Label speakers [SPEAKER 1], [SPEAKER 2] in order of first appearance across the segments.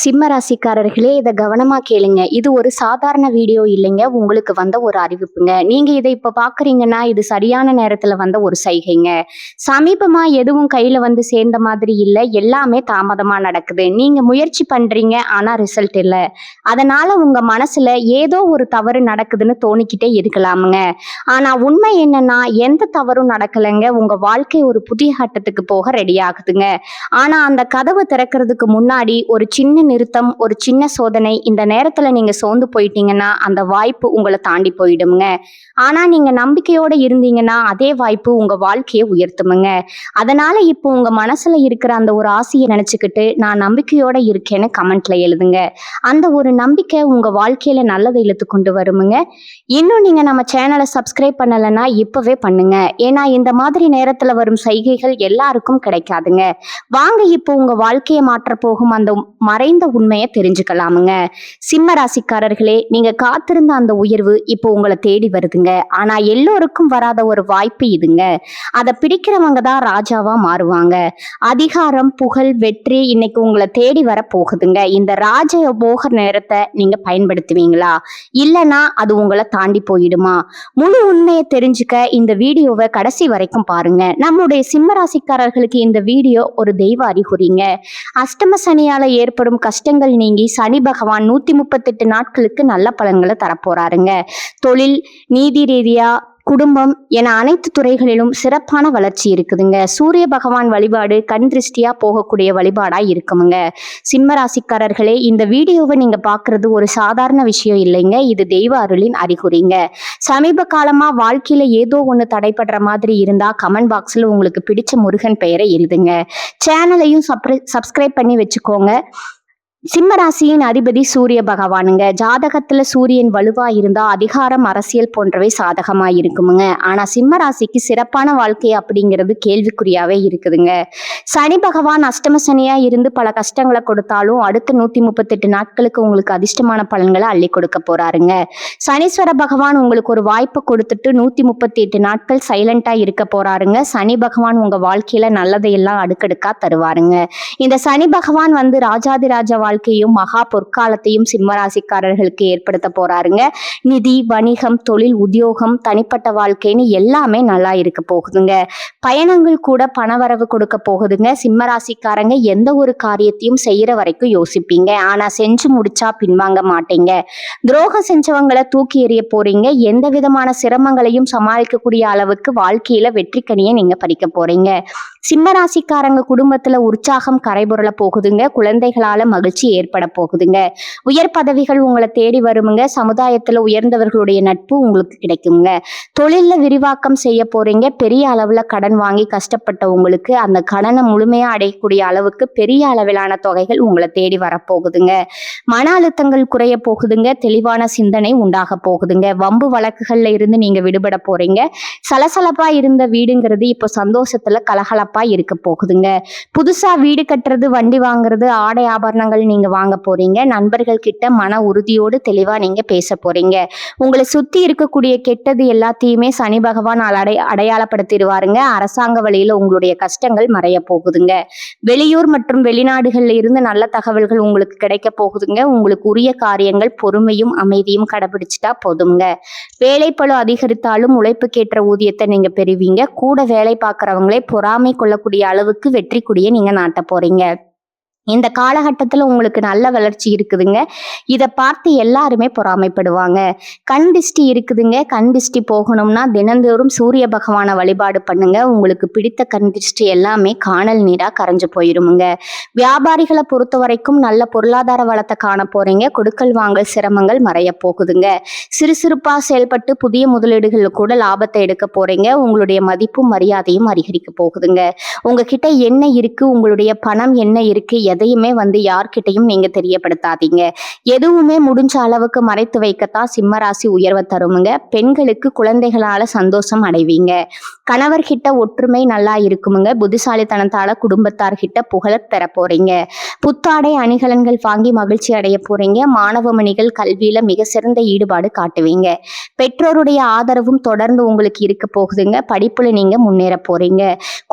[SPEAKER 1] சிம்ம ராசிக்காரர்களே, இதை கவனமா கேளுங்க. இது ஒரு சாதாரண வீடியோ இல்லைங்க. உங்களுக்கு வந்த ஒரு அறிவிப்புங்க. நீங்க இதை இப்ப பாக்குறீங்கன்னா இது சரியான நேரத்துல வந்த ஒரு சைகைங்க. சமீபமா எதுவும் கையில வந்து சேர்ந்த மாதிரி இல்ல. எல்லாமே தாமதமா நடக்குது. நீங்க முயற்சி பண்றீங்க, ஆனா ரிசல்ட் இல்ல. அதனால உங்க மனசுல ஏதோ ஒரு தவறு நடக்குதுன்னு தோணிக்கிட்டே இருக்கலாமுங்க. ஆனா உண்மை என்னன்னா எந்த தவறும் நடக்கலைங்க. உங்க வாழ்க்கை ஒரு புதிய கட்டத்துக்கு போக ரெடி ஆகுதுங்க. ஆனா அந்த கதவை திறக்கிறதுக்கு முன்னாடி ஒரு சின்ன நிறுத்தம், ஒரு சின்ன சோதனை. இந்த நேரத்துல நீங்க சோர்ந்து போயிட்டீங்கன்னா அந்த வாய்ப்பு உங்களை தாண்டி போயிடுங்க. ஆனா நீங்க நம்பிக்கையோட இருந்தீங்கன்னா அதே வாய்ப்பு உங்க வாழ்க்கையை உயர்த்துமுங்க. அதனால இப்போ உங்க மனசுல இருக்கிற அந்த ஒரு ஆசையை நினைச்சுக்கிட்டு நான் நம்பிக்கையோட இருக்கேன்னு கமெண்ட்ல எழுதுங்க. அந்த ஒரு நம்பிக்கை உங்க வாழ்க்கையில நல்லதை இழுத்து கொண்டு வருமுங்க. இன்னும் நீங்க நம்ம சேனலை சப்ஸ்கிரைப் பண்ணலைன்னா இப்பவே பண்ணுங்க. ஏன்னா இந்த மாதிரி நேரத்துல வரும் சைகைகள் எல்லாருக்கும் கிடைக்காதுங்க. வாங்க இப்போ உங்க வாழ்க்கையை மாற்ற போகும் அந்த மறைந்த உண்மையை தெரிஞ்சுக்கலாமுங்க. சிம்ம ராசிக்காரர்களே, நீங்க காத்திருந்த அந்த உயர்வு இப்போ உங்களை தேடி வருதுங்க. ஆனா எல்லோருக்கும் வராத ஒரு வாய்ப்பு இதுங்க. அதை பிடிக்கிறவங்க தான் ராஜாவா மாறுவாங்க. அதிகாரம், புகழ், வெற்றி இன்னைக்கு உங்களை தேடி வர போகுதுங்க. இந்த ராஜ போக நேரத்தை நீங்க பயன்படுத்துவீங்களா, இல்லைன்னா அது உங்களை தாண்டி போயிடுமா? முழு உண்மையை தெரிஞ்சுக்க இந்த வீடியோவை கடைசி வரைக்கும் பாருங்க. நம்முடைய சிம்ம ராசிக்காரர்களுக்கு இந்த வீடியோ ஒரு தெய்வ அறிகுறிங்க. அஷ்டம சனியால ஏற்படும் கஷ்டங்கள் நீங்கி சனி பகவான் 138 நாட்களுக்கு நல்ல பலன்களை தரப்போறாருங்க. தொழில், நீதி ரீதியா, குடும்பம் என அனைத்து துறைகளிலும் சிறப்பான வளர்ச்சி இருக்குதுங்க. சூரிய பகவான் வழிபாடு கண் திருஷ்டியா போகக்கூடிய வழிபாடா இருக்குமுங்க. சிம்ம ராசிக்காரர்களே, இந்த வீடியோவை நீங்க பாக்குறது ஒரு சாதாரண விஷயம் இல்லைங்க. இது தெய்வ அருளின் அறிகுறிங்க. சமீப காலமா வாழ்க்கையில ஏதோ ஒண்ணு தடைபடுற மாதிரி இருந்தா கமெண்ட் பாக்ஸ்ல உங்களுக்கு பிடிச்ச முருகன் பெயரை எழுதுங்க. சேனலையும் சப்ஸ்கிரைப் பண்ணி வச்சுக்கோங்க. சிம்ம ராசியின் அதிபதி சூரிய பகவானுங்க. ஜாதகத்துல சூரியன் வலுவா இருந்தா அதிகாரம், அரசியல் போன்றவை சாதகமா இருக்குமுங்க. ஆனா சிம்ம ராசிக்கு சிறப்பான வாழ்க்கை அப்படிங்கிறது கேள்விக்குறியாவே இருக்குதுங்க. சனி பகவான் அஷ்டம சனியா இருந்து பல கஷ்டங்களை கொடுத்தாலும் அடுத்த 138 நாட்களுக்கு உங்களுக்கு அதிர்ஷ்டமான பலன்களை அள்ளி கொடுக்க போறாருங்க. சனீஸ்வர பகவான் உங்களுக்கு ஒரு வாய்ப்பை கொடுத்துட்டு 138 நாட்கள் சைலண்டா இருக்க போறாருங்க. சனி பகவான் உங்க வாழ்க்கையில நல்லதையெல்லாம் அடுக்கடுக்கா தருவாருங்க. இந்த சனி பகவான் வந்து ராஜாதிராஜ வாழ்க்கையும் மகா பொற்காலத்தையும் சிம்மராசிக்காரர்களுக்கு ஏற்படுத்த போறாருங்க. நிதி, வணிகம், தொழில், உத்தியோகம், தனிப்பட்ட வாழ்க்கைன்னு எல்லாமே நல்லா இருக்க போகுதுங்க. பயணங்கள் கூட பணவரவு கொடுக்க போகுதுங்க. சிம்மராசிக்காரங்க எந்த ஒரு காரியத்தையும் செய்யற வரைக்கும் யோசிப்பீங்க. ஆனா செஞ்சு முடிச்சா பின்வாங்க மாட்டீங்க. துரோகம் செஞ்சவங்களை தூக்கி எறிய போறீங்க. எந்த விதமான சிரமங்களையும் சமாளிக்கக்கூடிய அளவுக்கு வாழ்க்கையில வெற்றிக்கனியை நீங்க பறிக்க போறீங்க. சிம்மராசிக்காரங்க குடும்பத்துல உற்சாகம் கரைபுரள போகுதுங்க. குழந்தைகளால மகிழ்ச்சி ஏற்பட போகுதுங்க. உயர் பதவிகள் உங்களை தேடி வருமுங்க. சமுதாயத்துல உயர்ந்தவர்களுடைய நட்பு உங்களுக்கு கிடைக்குங்க. தொழில்ல விரிவாக்கம் செய்ய போறீங்க. பெரிய அளவுல கடன் வாங்கி கஷ்டப்பட்ட உங்களுக்கு அந்த கடனை முழுமையா அடையக்கூடிய அளவுக்கு பெரிய அளவிலான தொகைகள் உங்களை தேடி வரப்போகுதுங்க. மன அழுத்தங்கள் குறைய போகுதுங்க. தெளிவான சிந்தனை உண்டாக போகுதுங்க. வம்பு வழக்குகள்ல இருந்து நீங்க விடுபட போறீங்க. சலசலப்பா இருந்த வீடுங்கிறது இப்போ சந்தோஷத்துல கலகலப்பா இருக்க போகுதுங்க. புதுசா வீடு கட்டுறது, வண்டி வாங்குறது, ஆடை ஆபரணங்கள் நீங்க வாங்க போறீங்க. நண்பர்கள் கிட்ட மன உறுதியோடு தெளிவா நீங்க பேச போறீங்க. உங்களை சுத்தி இருக்கக்கூடிய கெட்டது எல்லாத்தையுமே சனி பகவான் அடையாளப்படுத்திடுவாருங்க. அரசாங்க வழியில உங்களுடைய கஷ்டங்கள் மறைய போகுதுங்க. வெளியூர் மற்றும் வெளிநாடுகள்ல இருந்து நல்ல தகவல்கள் உங்களுக்கு கிடைக்க போகுதுங்க. உங்களுக்கு உரிய காரியங்கள் பொறுமையும் அமைதியும் கடைபிடிச்சிட்டா போதுங்க. வேலைப்பளு அதிகரித்தாலும் உழைப்புக்கேற்ற ஊதியத்தை நீங்க பெறுவீங்க. கூட வேலை பார்க்கறவங்களே பொறாமை கொள்ளக்கூடிய அளவுக்கு வெற்றி கொடியை நீங்க நாட்ட போறீங்க. இந்த காலகட்டத்தில் உங்களுக்கு நல்ல வளர்ச்சி இருக்குதுங்க. இதை பார்த்து எல்லாருமே பொறாமைப்படுவாங்க. கண் திஷ்டி இருக்குதுங்க. கண் திஷ்டி போகணும்னா தினந்தோறும் சூரிய பகவானை வழிபாடு பண்ணுங்க. உங்களுக்கு பிடித்த கண் திஷ்டி எல்லாமே காணல் நீரா கரைஞ்சு போயிருமுங்க. வியாபாரிகளை பொறுத்த வரைக்கும் நல்ல பொருளாதார வளத்தை காண போறீங்க. கொடுக்கல் வாங்கல் சிரமங்கள் மறைய போகுதுங்க. சிறுசிறுப்பா செயல்பட்டு புதிய முதலீடுகள் கூட லாபத்தை எடுக்க போறீங்க. உங்களுடைய மதிப்பும் மரியாதையும் அதிகரிக்க போகுதுங்க. உங்ககிட்ட என்ன இருக்கு, உங்களுடைய பணம் என்ன இருக்கு, எதையுமே வந்து யார்கிட்டையும் நீங்க தெரியப்படுத்தாதீங்க. எதுவுமே முடிஞ்ச அளவுக்கு மறைத்து வைக்கத்தான் சிம்மராசி உயர்வை தருமுங்க. பெண்களுக்கு குழந்தைகளால சந்தோஷம் அடைவீங்க. கணவர்கிட்ட ஒற்றுமை நல்லா இருக்குமுங்க. புத்திசாலித்தனத்தால குடும்பத்தார்கிட்ட புகழ பெற போறீங்க. புத்தாடை அணிகலன்கள் வாங்கி மகிழ்ச்சி அடைய போறீங்க. மாணவ மணிகள் கல்வியில மிக சிறந்த ஈடுபாடு காட்டுவீங்க. பெற்றோருடைய ஆதரவும் தொடர்ந்து உங்களுக்கு இருக்க போகுதுங்க. படிப்புல நீங்க முன்னேற போறீங்க.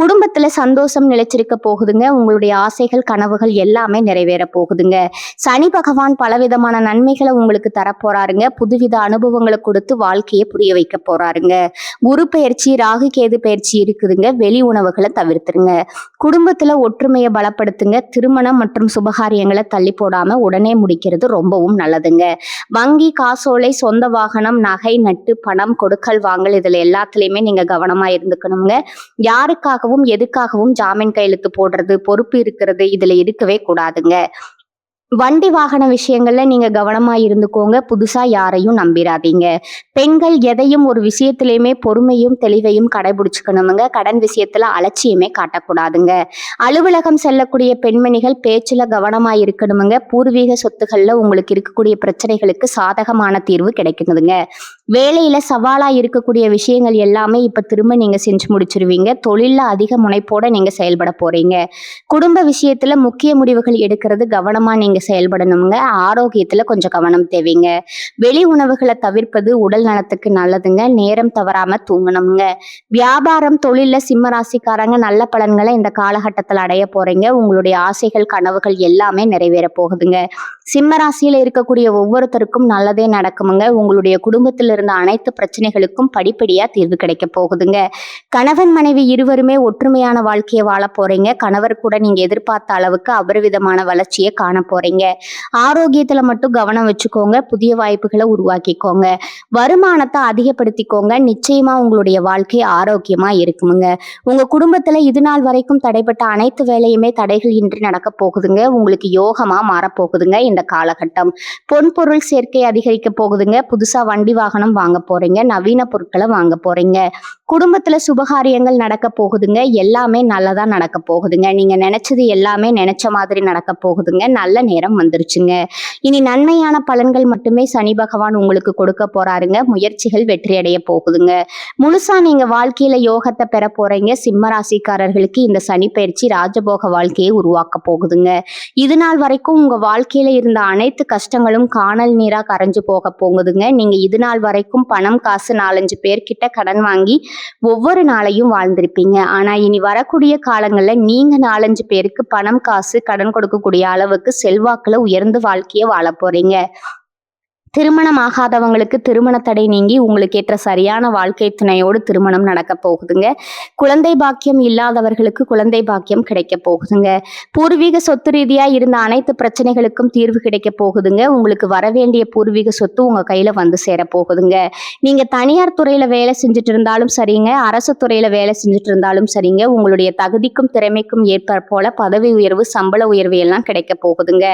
[SPEAKER 1] குடும்பத்துல சந்தோஷம் நிலைச்சிருக்க போகுதுங்க. உங்களுடைய ஆசைகள் கனவுகள் எல்லாமே நிறைவேற போகுதுங்க. சனி பகவான் பலவிதமான நன்மைகளை உங்களுக்கு தரப்போறாருங்க. புதுவித அனுபவங்களை கொடுத்து வாழ்க்கையை புரிய வைக்க போறாருங்க. குரு பயிற்சி, ராகு கேது பயிற்சி இருக்குதுங்க. வெளி உணவுகளை தவிர்த்துருங்க. குடும்பத்துல ஒற்றுமையை பலப்படுத்துங்க. திருமணம் மற்றும் சுபகாரியங்களை தள்ளி போடாம உடனே முடிக்கிறது ரொம்பவும் நல்லதுங்க. வங்கி, காசோலை, சொந்த வாகனம், நகை, நட்டு, பணம் கொடுக்கல் வாங்கல் இதுல எல்லாத்துலயுமே நீங்க கவனமா இருந்துக்கணுங்க. யாருக்காகவும் எதுக்காகவும் ஜாமீன் கையெழுத்து போடுறது, பொறுப்பு இருக்கிறது இதுல இருக்கவே கூடாதுங்க. வண்டி வாகன விஷயங்கள்ல நீங்க கவனமா இருந்துக்கோங்க. புதுசா யாரையும் நம்பிராதீங்க. பெண்கள் எதையும் ஒரு விஷயத்திலயுமே பொறுமையும் தெளிவையும் கடைபிடிச்சுக்கணுங்க. கடன் விஷயத்துல அலட்சியமே காட்டக்கூடாதுங்க. அலுவலகம் செல்லக்கூடிய பெண்மணிகள் பேச்சுல கவனமா இருக்கணுமுங்க. பூர்வீக சொத்துக்கள்ல உங்களுக்கு இருக்கக்கூடிய பிரச்சனைகளுக்கு சாதகமான தீர்வு கிடைக்குதுங்க. வேலையில சவாலா இருக்கக்கூடிய விஷயங்கள் எல்லாமே இப்ப திரும்ப நீங்க செஞ்சு முடிச்சிருவீங்க. தொழில்ல அதிக முனைப்போட நீங்க செயல்பட போறீங்க. குடும்ப விஷயத்துல முக்கிய முடிவுகள் எடுக்கிறது கவனமா நீங்க செயல்படணுங்க. ஆரோக்கியத்துல கொஞ்சம் கவனம் தேவைங்க. வெளி உணவுகளை தவிர்ப்பது உடல் நலத்துக்கு நல்லதுங்க. நேரம் தவறாம தூங்கணுங்க. வியாபாரம், தொழில்ல சிம்ம ராசிக்காரங்க நல்ல பலன்களை இந்த காலகட்டத்தில் அடைய போறீங்க. உங்களுடைய ஆசைகள், கனவுகள் எல்லாமே நிறைவேற போகுதுங்க. சிம்ம ராசியில இருக்கக்கூடிய ஒவ்வொருத்தருக்கும் நல்லதே நடக்குமுங்க. உங்களுடைய குடும்பத்தில் இருந்த அனைத்து பிரச்சனைகளுக்கும் படிப்படியா தீர்வு கிடைக்க போகுதுங்க. கணவன் மனைவி இருவருமே ஒற்றுமையான வாழ்க்கையை வாழ போறீங்க. கணவர் கூட நீங்க எதிர்பார்த்த அளவுக்கு அபரிவிதமான வளர்ச்சியை காண போறீங்க. ஆரோக்கியத்துல மட்டும் கவனம் வச்சுக்கோங்க. புதிய வாய்ப்புகளை உருவாக்கிக்கோங்க. வருமானத்தை அதிகப்படுத்திக்கோங்க. நிச்சயமா உங்களுடைய வாழ்க்கை ஆரோக்கியமா இருக்குமுங்க. உங்க குடும்பத்துல இது நாள் வரைக்கும் தடைப்பட்ட அனைத்து வேலையுமே தடைகள் இன்றி நடக்க போகுதுங்க. உங்களுக்கு யோகமா மாறப்போகுதுங்க. இந்த காலகட்டம் பொன்பொருள் சேர்க்கை அதிகரிக்க போகுதுங்க. புதுசா வண்டி வாகனம் வாங்க போறீங்க. நவீன பொருட்களை வாங்க போறீங்க. குடும்பத்துல சுபகாரியங்கள் நடக்க போகுதுங்க. எல்லாமே நல்லதா நடக்க போகுதுங்க. நீங்க நினைச்சது எல்லாமே நினைச்ச மாதிரி நடக்க போகுதுங்க. நல்ல நேரம் வந்துருச்சுங்க. இனி நன்மையான பலன்கள் மட்டுமே சனி பகவான் உங்களுக்கு கொடுக்க போறாருங்க. முயற்சிகள் வெற்றி அடைய போகுதுங்க. முழுசா நீங்க வாழ்க்கையில யோகத்தை பெற போறீங்க. சிம்ம ராசிக்காரர்களுக்கு இந்த சனி பயிற்சி ராஜபோக வாழ்க்கையை உருவாக்க போகுதுங்க. இது நாள் வரைக்கும் உங்க வாழ்க்கையில இருந்த அனைத்து கஷ்டங்களும் காணல் நீரா கரைஞ்சு போக போகுதுங்க. நீங்க இது நாள் வரைக்கும் பணம், காசு 4-5 பேர்கிட்ட கடன் வாங்கி ஒவ்வொரு நாளையும் வாழ்ந்திருப்பீங்க. ஆனா இனி வரக்கூடிய காலங்கள்ல நீங்க 4-5 பேருக்கு பணம், காசு கடன் கொடுக்கக்கூடிய அளவுக்கு செல்வாக்குல உயர்ந்து வாழ்க்கையை வாழ போறீங்க. திருமணம் ஆகாதவங்களுக்கு திருமண தடை நீங்கி உங்களுக்கு ஏற்ற சரியான வாழ்க்கை துணையோடு திருமணம் நடக்க போகுதுங்க. குழந்தை பாக்கியம் இல்லாதவர்களுக்கு குழந்தை பாக்கியம் கிடைக்க போகுதுங்க. பூர்வீக சொத்து ரீதியா இருந்த அனைத்து பிரச்சனைகளுக்கும் தீர்வு கிடைக்க போகுதுங்க. உங்களுக்கு வரவேண்டிய பூர்வீக சொத்து உங்க கையில வந்து சேர போகுதுங்க. நீங்க தனியார் துறையில வேலை செஞ்சுட்டு இருந்தாலும் சரிங்க, அரசு துறையில வேலை செஞ்சுட்டு இருந்தாலும் சரிங்க, உங்களுடைய தகுதிக்கும் திறமைக்கும் ஏற்ப போல பதவி உயர்வு, சம்பள உயர்வு எல்லாம் கிடைக்க போகுதுங்க.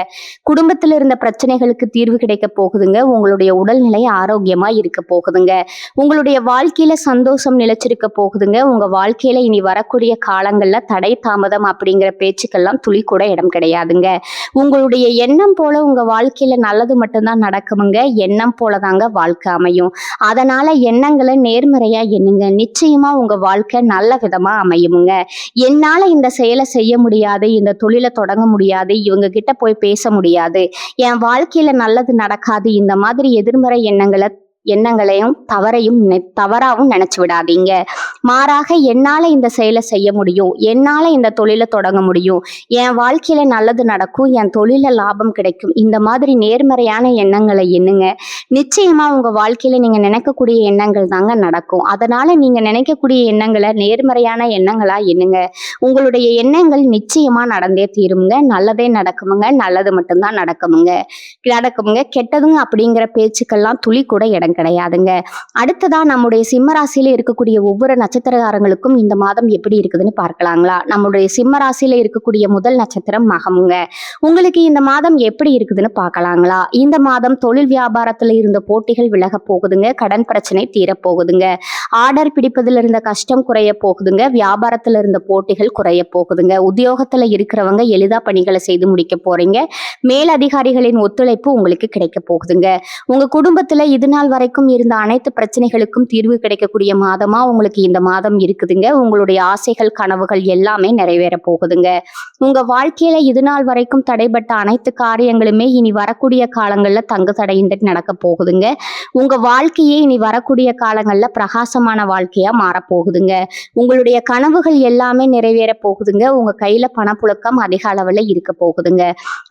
[SPEAKER 1] குடும்பத்தில் இருந்த பிரச்சனைகளுக்கு தீர்வு கிடைக்க போகுதுங்க. உங்களுடைய உடல்நிலை ஆரோக்கியமா இருக்க போகுதுங்க. உங்களுடைய வாழ்க்கையில சந்தோஷம் நிலைச்சிருக்க போகுதுங்க. உங்க வாழ்க்கையில இனி வரக்கூடிய காலங்கள்ல தடை தாமதம் அப்படிங்கிற பேச்சுக்கெல்லாம் துளி கூட இடம் கிடையாதுங்க. உங்களுடைய எண்ணம் போல உங்க வாழ்க்கையில நல்லது மட்டும்தான் நடக்குமுங்க. எண்ணம் போலதாங்க வாழ்க்கை அமையும். அதனால எண்ணங்களை நேர்மறையா எண்ணுங்க. நிச்சயமா உங்க வாழ்க்கை நல்ல விதமா அமையுமுங்க. என்னால இந்த செயலை செய்ய முடியாது, இந்த தொழிலை தொடங்க முடியாது, இவங்க கிட்ட போய் பேச முடியாது, என் வாழ்க்கையில நல்லது நடக்காது, இந்த மாதிரி எதிர்மறை எண்ணங்களையும் தவறாவும் நினைச்சு விடாதீங்க. மாறாக என்னால இந்த செயலை செய்ய முடியும், என்னால இந்த தொழிலை தொடங்க முடியும், என் வாழ்க்கையில நல்லது நடக்கும், என் தொழில லாபம் கிடைக்கும், இந்த மாதிரி நேர்மறையான எண்ணங்களை எண்ணுங்க. நிச்சயமா உங்க வாழ்க்கையில நீங்க நினைக்கக்கூடிய எண்ணங்கள் தாங்க நடக்கும். அதனால நீங்க நினைக்கக்கூடிய எண்ணங்களை நேர்மறையான எண்ணங்களா எண்ணுங்க. உங்களுடைய எண்ணங்கள் நிச்சயமா நடந்தே தீருமுங்க. நல்லதே நடக்குமுங்க. நல்லது மட்டும்தான் நடக்குமுங்க. கெட்டதுங்க அப்படிங்கிற பேச்சுக்கெல்லாம் துளி கூட இடம் கிடையாதுங்க. அடுத்ததா நம்முடைய சிம்ம ராசியில இருக்கக்கூடிய ஒவ்வொரு நட்சத்திரக்காரங்களுக்கும் இந்த மாதம் எப்படி இருக்குதுன்னு பார்க்கலாங்களா? நம்முடைய சிம்ம ராசியில இருக்கக்கூடிய முதல் நட்சத்திரம் மகமுங்க. உங்களுக்கு இந்த மாதம் எப்படி இருக்குதுன்னு பார்க்கலாங்களா? இந்த மாதம் தொழில் வியாபாரத்துல இருந்த போட்டிகள் விலக போகுதுங்க. கடன் பிரச்சனை தீரப்போகுதுங்க. ஆர்டர் பிடிப்பதில் இருந்த கஷ்டம் குறைய போகுதுங்க. வியாபாரத்துல இருந்த போட்டிகள் குறைய போகுதுங்க. உத்தியோகத்துல இருக்கிறவங்க எளிதா பணிகளை செய்து முடிக்க போறீங்க. மேலதிகாரிகளின் ஒத்துழைப்பு உங்களுக்கு கிடைக்க போகுதுங்க. உங்க குடும்பத்துல இது நாள் வரைக்கும் இருந்த அனைத்து பிரச்சனைகளுக்கும் தீர்வு கிடைக்கக்கூடிய மாதமா உங்களுக்கு இந்த மாதம் இருக்குதுங்க. உங்களுடைய ஆசைகள் கனவுகள் எல்லாமே நிறைவேற போகுதுங்க. உங்க வாழ்க்கையில இது நாள் வரைக்கும் தடைபட்ட அனைத்து காரியங்களுமே இனி வரக்கூடிய காலங்கள்ல தங்கு தடையின்றி நடக்க போகுதுங்க. உங்க வாழ்க்கையே இனி வரக்கூடிய காலங்கள்ல பிரகாசமான வாழ்க்கையா மாறப்போகுதுங்க. உங்களுடைய கனவுகள் எல்லாமே நிறைவேற போகுதுங்க. உங்க கையில பணப்புழக்கம் அதிக அளவுல இருக்க போகுதுங்க.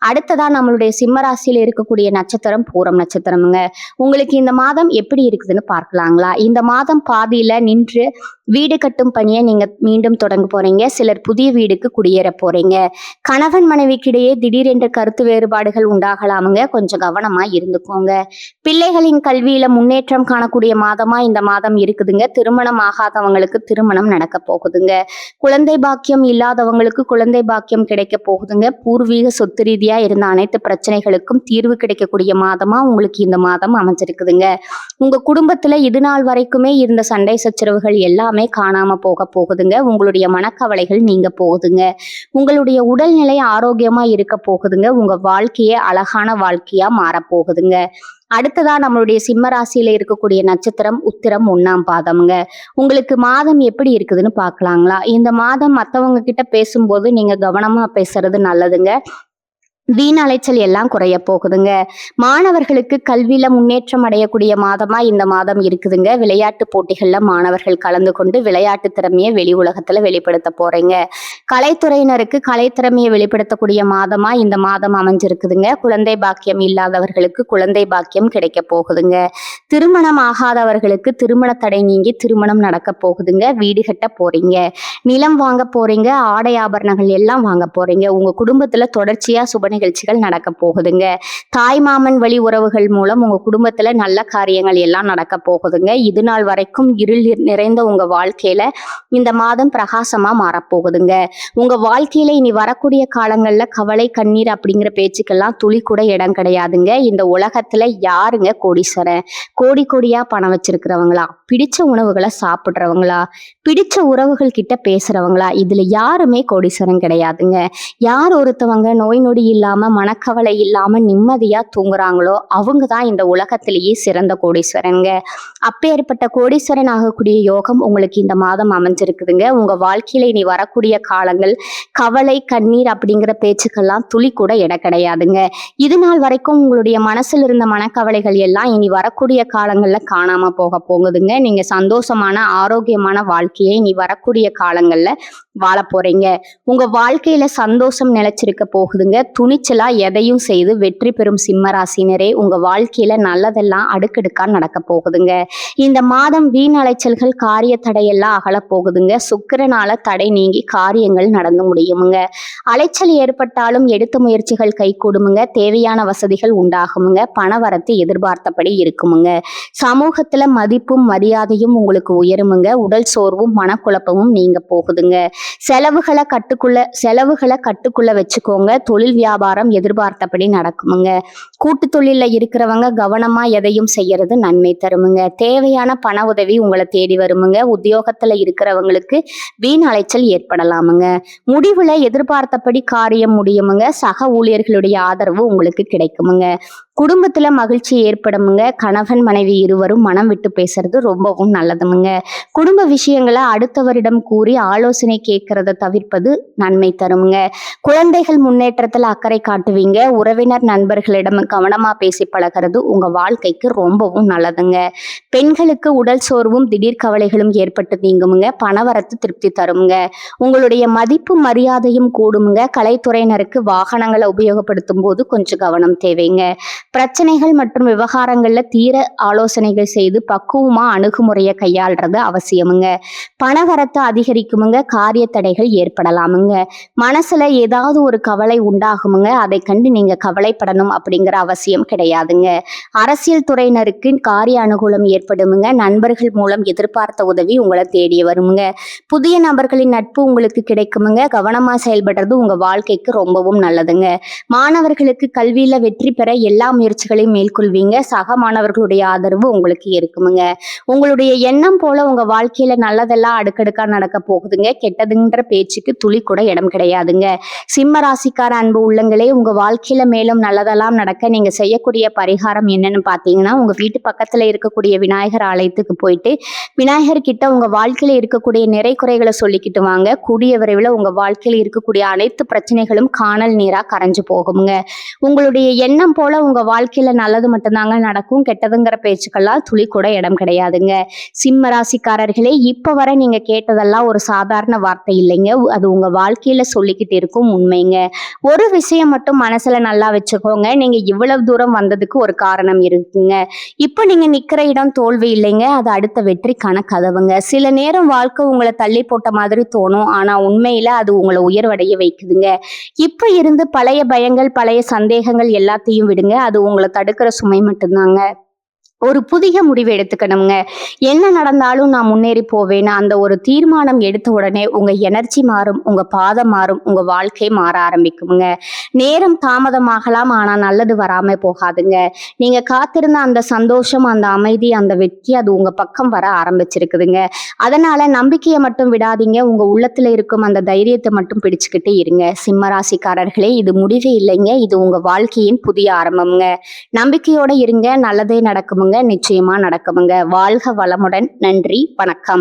[SPEAKER 1] அடுத்ததா நம்மளுடைய சிம்ம ராசியில இருக்கக்கூடிய நட்சத்திரம் பூரம் நட்சத்திரம்ங்க. உங்களுக்கு இந்த மாதம் எப்படி இருக்குதுன்னு பார்க்கலாங்களா? இந்த மாதம் பாதியில நின்று வீடு கட்டும் பணியை நீங்க மீண்டும் தொடங்க போறீங்க. சிலர் புதிய வீடுக்கு குடியேற போறீங்க. கணவன் மனைவிக்கிடையே திடீரென்று கருத்து வேறுபாடுகள் உண்டாகலாமுங்க. கொஞ்சம் கவனமா இருந்துக்கோங்க. பிள்ளைகளின் கல்வியில முன்னேற்றம் காணக்கூடிய மாதமா இந்த மாதம் இருக்குதுங்க. திருமணம் ஆகாதவங்களுக்கு திருமணம் நடக்க போகுதுங்க. குழந்தை பாக்கியம் இல்லாதவங்களுக்கு குழந்தை பாக்கியம் கிடைக்க போகுதுங்க. பூர்வீக சொத்து ரீதியா இருந்த அனைத்து பிரச்சனைகளுக்கும் தீர்வு கிடைக்கக்கூடிய மாதமா உங்களுக்கு இந்த மாதம் அமைஞ்சிருக்குதுங்க. உங்க குடும்பத்துல இது நாள் வரைக்குமே இருந்த சண்டை சச்சரவுகள் எல்லாமே காணாம போக போகுதுங்க. உங்களுடைய மனக்கவலைகள் நீங்க போகுதுங்க. உங்களுடைய உடல்நிலை ஆரோக்கியமா இருக்க போகுதுங்க. உங்க வாழ்க்கையே அழகான வாழ்க்கையா மாறப்போகுதுங்க. அடுத்ததா நம்மளுடைய சிம்ம ராசியில இருக்கக்கூடிய நட்சத்திரம் உத்திரம் 1ஆம் பாதம்ங்க. உங்களுக்கு மாதம் எப்படி இருக்குதுன்னு பார்க்கலாங்களா? இந்த மாதம் மற்றவங்க கிட்ட பேசும்போது நீங்க கவனமா பேசுறது நல்லதுங்க. வீண் அலைச்சல் எல்லாம் குறைய போகுதுங்க. மாணவர்களுக்கு கல்வியில முன்னேற்றம் அடையக்கூடிய மாதமா இந்த மாதம் இருக்குதுங்க. விளையாட்டு போட்டிகள்ல மாணவர்கள் கலந்து கொண்டு விளையாட்டு திறமையை வெளி உலகத்துல வெளிப்படுத்த போறீங்க. கலைத்துறையினருக்கு கலைத்திறமையை வெளிப்படுத்தக்கூடிய மாதமா இந்த மாதம் அமைஞ்சிருக்குதுங்க. குழந்தை பாக்கியம் இல்லாதவர்களுக்கு குழந்தை பாக்கியம் கிடைக்க போகுதுங்க. திருமணம் ஆகாதவர்களுக்கு திருமண தடை நீங்கி திருமணம் நடக்க போகுதுங்க. வீடு கட்ட போறீங்க. நிலம் வாங்க போறீங்க. ஆடை ஆபரணங்கள் எல்லாம் வாங்க போறீங்க. உங்க குடும்பத்துல தொடர்ச்சியா சுப நிகழ்ச்சிகள் நடக்க போகுதுங்க. தாய் மாமன் வழி உறவுகள் மூலம் உங்க குடும்பத்துல நல்ல காரியங்கள் எல்லாம் நடக்க போகுதுங்க. இது நாள் வரைக்கும் இருள் நிறைந்த உங்க வாழ்க்கையில இந்த மாதம் பிரகாசமா மாறப்போகுதுங்க. உங்க வாழ்க்கையில இனி வரக்கூடிய காலங்கள்ல கவலை கண்ணீர் அப்படிங்கிற பேச்சுக்கெல்லாம் துளி கூட இடம் கிடையாதுங்க. இந்த உலகத்துல யாருங்க கோடீஸ்வரன்? கோடி கோடியா பணம் வச்சிருக்கிறவங்களா? பிடிச்ச உணவுகளை சாப்பிடுறவங்களா? பிடிச்ச உறவுகள் கிட்ட பேசுறவங்களா? இதுல யாருமே கோடீஸ்வரன் கிடையாதுங்க. யார் ஒருத்தவங்க நோய் நொடி இல்லாம மனக்கவலை இல்லாம நிம்மதியா தூங்குறாங்களோ அவங்க தான் இந்த உலகத்திலேயே சிறந்த கோடீஸ்வரனுங்க. அப்பேற்பட்ட கோடீஸ்வரன் ஆகக்கூடிய யோகம் உங்களுக்கு இந்த மாதம் அமைஞ்சிருக்குதுங்க. உங்க வாழ்க்கையில இனி வரக்கூடிய காலங்கள் கவலை கண்ணீர் அப்படிங்கிற பேச்சுக்கெல்லாம் துளி கூட இடம் கிடையாதுங்க. இது நாள் வரைக்கும் உங்களுடைய மனசுல இருந்த மனக்கவலைகள் எல்லாம் இனி வரக்கூடிய காலங்கள்ல காணாம போக போகுதுங்க. நீங்க சந்தோஷமான ஆரோக்கியமான வாழ்க்கையை இனி வரக்கூடிய காலங்கள்ல வாழ போறீங்க. உங்க வாழ்க்கையில சந்தோஷம் நிலைச்சிருக்க போகுதுங்க. துணிச்சலா எதையும் செய்து வெற்றி பெறும் சிம்ம ராசினரே, உங்க வாழ்க்கையில நல்லதெல்லாம் அடுக்கடுக்கா நடக்க போகுதுங்க. இந்த மாதம் வீண் அலைச்சல்கள் காரிய தடையெல்லாம் அகல போகுதுங்க. சுக்கிரனால தடை நீங்கி காரியங்கள் நடந்து முடியுமுங்க. அலைச்சல் ஏற்பட்டாலும் எடுத்த முயற்சிகள் கை கூடுமுங்க. தேவையான வசதிகள் உண்டாகுமுங்க. பணவரத்து எதிர்பார்த்தபடி இருக்குமுங்க. சமூகத்துல மதிப்பும் மரியாதையும் உங்களுக்கு உயருமுங்க. உடல் சோர்வும் மனக்குழப்பமும் நீங்க போகுதுங்க. செலவுகளை கட்டுக்குள்ள வச்சுக்கோங்க. தொழில் வியாபாரம் எதிர்பார்த்தபடி நடக்குமுங்க. கூட்டு தொழில இருக்கிறவங்க கவனமா எதையும் செய்யறது நன்மை தருமுங்க. தேவையான பண உதவி உங்களை தேடி வருமுங்க. உத்தியோகத்துல இருக்கிறவங்களுக்கு வீண் அலைச்சல் ஏற்படலாமுங்க. முடிவுல எதிர்பார்த்தபடி காரியம் முடியுமுங்க. சக ஊழியர்களுடைய ஆதரவு உங்களுக்கு கிடைக்குமுங்க. குடும்பத்துல மகிழ்ச்சி ஏற்படுமுங்க. கணவன் மனைவி இருவரும் மனம் விட்டு பேசுறது ரொம்பவும் நல்லதுமுங்க. குடும்ப விஷயங்களை அடுத்தவரிடம் கூறி ஆலோசனை கேட்கறத தவிர்ப்பது நன்மை தருமுங்க. குழந்தைகள் முன்னேற்றத்துல அக்கறை காட்டுவீங்க. உறவினர் நண்பர்களிடம் கவனமா பேசி பழகிறது உங்க வாழ்க்கைக்கு ரொம்பவும் நல்லதுங்க. பெண்களுக்கு உடல் சோர்வும் திடீர் கவலைகளும் ஏற்பட்டு நீங்குமுங்க. பணவரத்து திருப்தி தருமுங்க. உங்களுடைய மதிப்பு மரியாதையும் கூடுமுங்க. கலைத்துறையினருக்கு வாகனங்களை உபயோகப்படுத்தும் போது கொஞ்சம் கவனம் தேவைங்க. பிரச்சனைகள் மற்றும் விவகாரங்கள்ல தீர ஆலோசனைகள் செய்து பக்குவமா அணுகுமுறையை கையாள்றது அவசியமுங்க. பணவரத்து அதிகரிக்குமுங்க. காரிய தடைகள் ஏற்படலாமுங்க. மனசுல ஏதாவது ஒரு கவலை உண்டாகுமுங்க. அதை கண்டு நீங்க கவலைப்படணும் அப்படிங்கிற அவசியம் கிடையாதுங்க. அரசியல் துறையினருக்கு காரிய அனுகூலம் ஏற்படுமுங்க. நண்பர்கள் மூலம் எதிர்பார்த்த உதவி உங்களை தேடி வருமுங்க. புதிய நபர்களின் நட்பு உங்களுக்கு கிடைக்குமுங்க. கவனமா செயல்படுறது உங்க வாழ்க்கைக்கு ரொம்பவும் நல்லதுங்க. மாணவர்களுக்கு கல்வியில வெற்றி பெற எல்லா முயற்சிகளையும் மேற்கொள்வீங்க. சக மாணவர்களுடைய ஆதரவு உங்களுக்கு இருக்குமுங்க. உங்களுடைய எண்ணம் போல உங்க வாழ்க்கையில நல்லதெல்லாம் அடுக்கடுக்கா நடக்க போகுதுங்க. கெட்டதுன்ற பேச்சுக்கு துளி கூட இடம் கிடையாதுங்க. சிம்ம ராசிக்கார அன்பு உள்ளங்களே, உங்க வாழ்க்கையில மேலும் நல்லதெல்லாம் நடக்க நீங்க செய்யக்கூடிய பரிகாரம் என்னன்னு பாத்தீங்கன்னா, உங்க வீட்டு பக்கத்துல இருக்கக்கூடிய விநாயகர் ஆலயத்துக்கு போயிட்டு விநாயகர் கிட்ட உங்க வாழ்க்கையில இருக்கக்கூடிய நிறை குறைகளை சொல்லிக்கிட்டு வாங்க. கூடிய விரைவில் உங்க வாழ்க்கையில இருக்கக்கூடிய அனைத்து பிரச்சனைகளும் காணல் நீரா கரைஞ்சு போகுங்க. உங்களுடைய எண்ணம் போல உங்க வாழ்க்கையில நல்லது மட்டும்தாங்க நடக்கும். கெட்டதுங்கிற பேச்சுக்கெல்லாம் துளி கூட இடம் கிடையாதுங்க. சிம்ம ராசிக்காரர்களே, இப்ப வரை நீங்க கேட்டதெல்லாம் ஒரு சாதாரண வார்த்தை இல்லைங்க. அது உங்க வாழ்க்கையில சொல்லிக்கிட்டு இருக்கும் உண்மைங்க. ஒரு விஷயம் மட்டும் மனசுல நல்லா வச்சுக்கோங்க. நீங்க இவ்வளவு தூரம் வந்ததுக்கு ஒரு காரணம் இருக்குங்க. இப்ப நீங்க நிக்கிற இடம் தோல்வி இல்லைங்க, அது அடுத்த வெற்றிக்கான கதவுங்க. சில நேரம் வாழ்க்கை உங்களை தள்ளி போட்ட மாதிரி தோணும், ஆனா உண்மையில அது உங்களை உயர்வடைய வைக்குதுங்க. இப்ப இருந்து பழைய பயங்கள், பழைய சந்தேகங்கள் எல்லாத்தையும் விடுங்க. அது உங்களை தடுக்கிற சுமை மட்டும்தாங்க. ஒரு புதிய முடிவு எடுத்துக்கணுங்க. என்ன நடந்தாலும் நான் முன்னேறி போவேன்னு அந்த ஒரு தீர்மானம் எடுத்த உடனே உங்க எனர்ஜி மாறும், உங்க பாதம் மாறும், உங்க வாழ்க்கை மாற ஆரம்பிக்குங்க. நேரம் தாமதமாகலாம், ஆனா நல்லது வராம போகாதுங்க. நீங்க காத்திருந்த அந்த சந்தோஷம், அந்த அமைதி, அந்த வெற்றி அது உங்க பக்கம் வர ஆரம்பிச்சிருக்குதுங்க. அதனால நம்பிக்கையை மட்டும் விடாதீங்க. உங்க உள்ளத்துல இருக்கும் அந்த தைரியத்தை மட்டும் பிடிச்சுக்கிட்டு இருங்க. சிம்மராசிக்காரர்களே, இது முடிவே இல்லைங்க, இது உங்க வாழ்க்கையின் புதிய ஆரம்பம்ங்க. நம்பிக்கையோட இருங்க, நல்லதே நடக்குமுங்க. நிச்சயமா நடக்குமுங்க. வாழ்க வளமுடன். நன்றி, வணக்கம்.